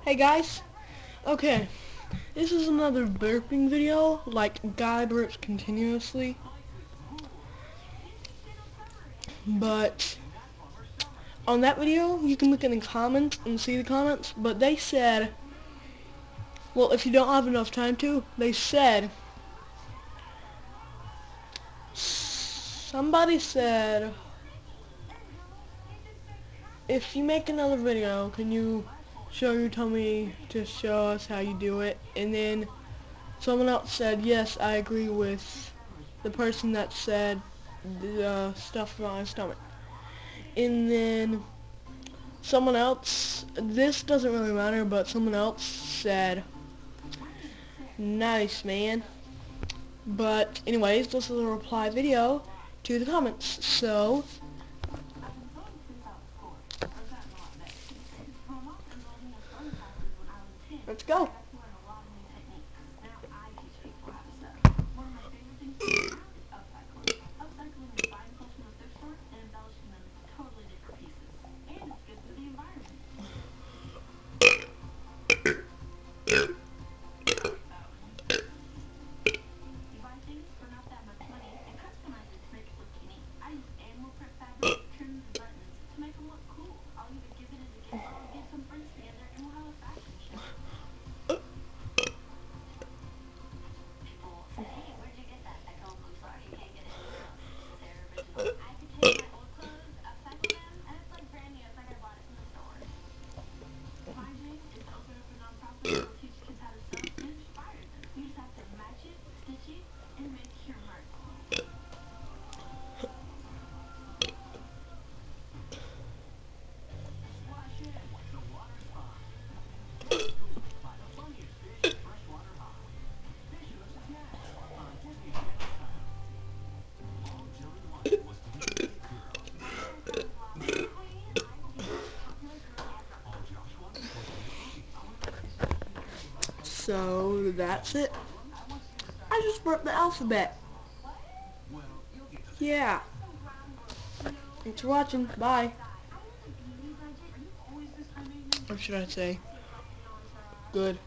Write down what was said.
Hey guys, okay, this is another burping video, like guy burps continuously, but on that video you can look in the comments and see the comments, but they said, well, if you don't have enough time to, they said, somebody said, if you make another video, can you tell me to show us how you do it? And then someone else said, yes, I agree with the person that said the stuff about my stomach. And then someone else, this doesn't really matter, but someone else said, nice, man. But anyways, this is a reply video to the comments, so let's go. So that's it. I just burped the alphabet. Yeah. Thanks for watching. Bye. Or should I say, good.